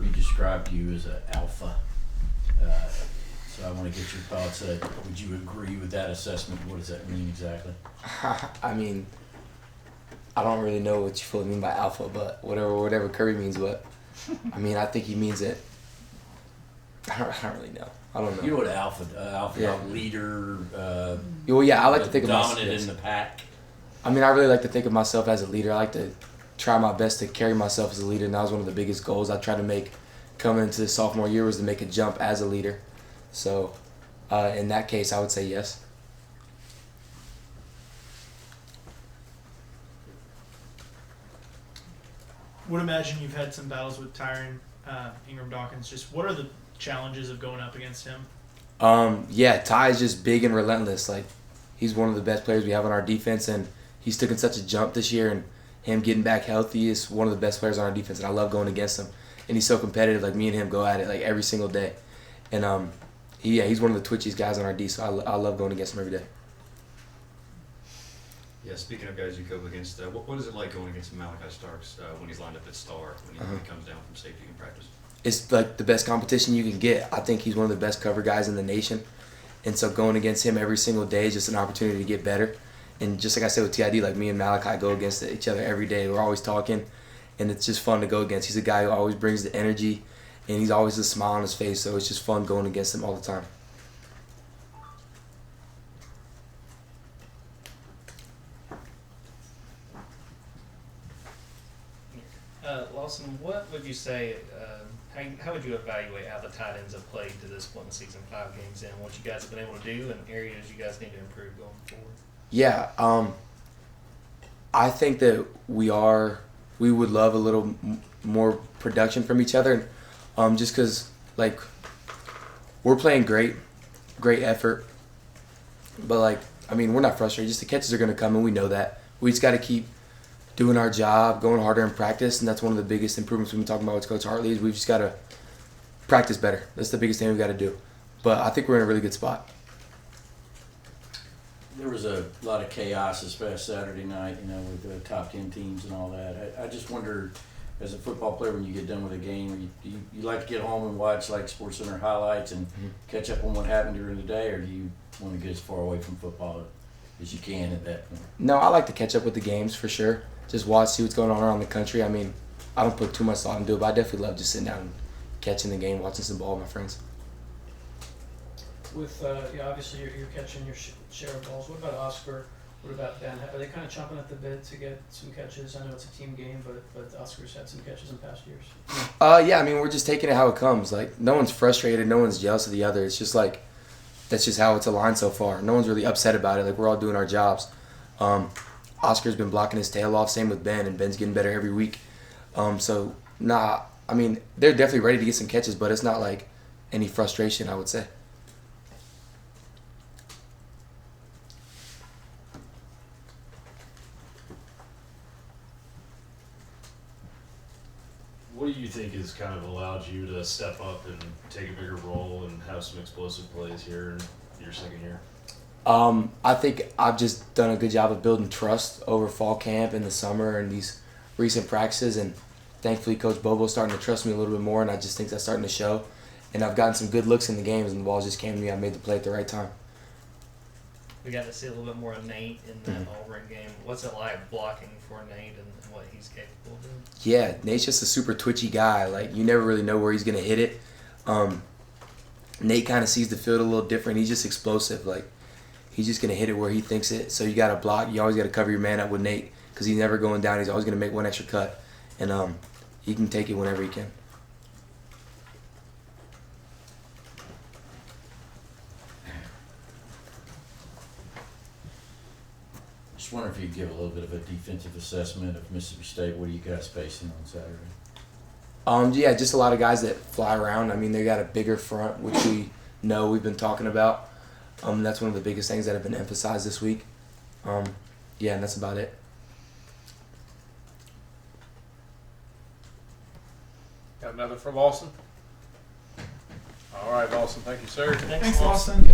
Kirby described you as an alpha. So I want to get your thoughts. Would you agree with that assessment? What does that mean exactly? I mean, I don't really know what you fully mean by alpha, but whatever Kirby means, but I mean, I think he means it. I don't really know. I don't know. You know what alpha leader. Well, yeah, I like to think of myself dominant in the pack. I mean, I really like to think of myself as a leader. I like to try my best to carry myself as a leader, and that was one of the biggest goals I tried to make coming into the sophomore year, was to make a jump as a leader. So, in that case, I would say yes. Would imagine you've had some battles with Tyron Ingram Dawkins. Just what are the challenges of going up against him? Yeah, Ty is just big and relentless. Like, he's one of the best players we have on our defense, and he's taken such a jump this year, and him getting back healthy is one of the best players on our defense, and I love going against him. And he's so competitive. Like, me and him go at it like every single day. And he's one of the twitchiest guys on our D, so I love going against him every day. Yeah, speaking of guys you go against, what is it like going against Malachi Starks when he's lined up at star, when he comes down from safety in practice? It's like the best competition you can get. I think he's one of the best cover guys in the nation. And so going against him every single day is just an opportunity to get better. And just like I said with TID, like me and Malachi go against each other every day. We're always talking, and it's just fun to go against. He's a guy who always brings the energy, and he's always a smile on his face, so it's just fun going against him all the time. Lawson, what would you say, how would you evaluate how the tight ends have played to this point in the season, 5 games in, what you guys have been able to do and areas you guys need to improve going forward? Yeah, I think that we would love a little more production from each other, just because, like, we're playing great effort, but, like, I mean, we're not frustrated. Just the catches are going to come, and we know that. We just got to keep doing our job, going harder in practice, and that's one of the biggest improvements we've been talking about with Coach Hartley is we've just got to practice better. That's the biggest thing we've got to do. But I think we're in a really good spot. There was a lot of chaos this past Saturday night, with the top 10 teams and all that. I just wonder, as a football player, when you get done with a game, you like to get home and watch like SportsCenter highlights and catch up on what happened during the day, or do you want to get as far away from football as you can at that point? No, I like to catch up with the games for sure. Just watch, see what's going on around the country. I mean, I don't put too much thought into it, but I definitely love just sitting down and catching the game, watching some ball with my friends. With obviously you're catching your share of balls. What about Oscar? What about Ben? Are they kind of chomping at the bit to get some catches? I know it's a team game, but Oscar's had some catches in past years. Yeah, I mean, we're just taking it how it comes. Like, no one's frustrated, no one's jealous of the other. It's just like, that's just how it's aligned so far. No one's really upset about it. Like, we're all doing our jobs. Oscar's been blocking his tail off, same with Ben, and Ben's getting better every week. I mean, they're definitely ready to get some catches, but it's not like any frustration, I would say. What do you think has kind of allowed you to step up and take a bigger role and have some explosive plays here in your second year? I think I've just done a good job of building trust over fall camp in the summer and these recent practices, and thankfully Coach Bobo's starting to trust me a little bit more, and I just think that's starting to show. And I've gotten some good looks in the games, and the ball just came to me. I made the play at the right time. We got to see a little bit more of Nate in that Auburn game. What's it like blocking for Nate and what he's capable of doing? Yeah, Nate's just a super twitchy guy. Like, you never really know where he's going to hit it. Nate kind of sees the field a little different. He's just explosive. Like, he's just going to hit it where he thinks it. So you got to block. You always got to cover your man up with Nate because he's never going down. He's always going to make one extra cut. And he can take it whenever he can. Just wonder if you could give a little bit of a defensive assessment of Mississippi State. What are you guys facing on Saturday? Yeah, just a lot of guys that fly around. I mean, they got a bigger front, which we know we've been talking about. That's one of the biggest things that have been emphasized this week. And that's about it. Got another for Lawson? All right, Lawson. Thank you, sir. Thanks, Lawson.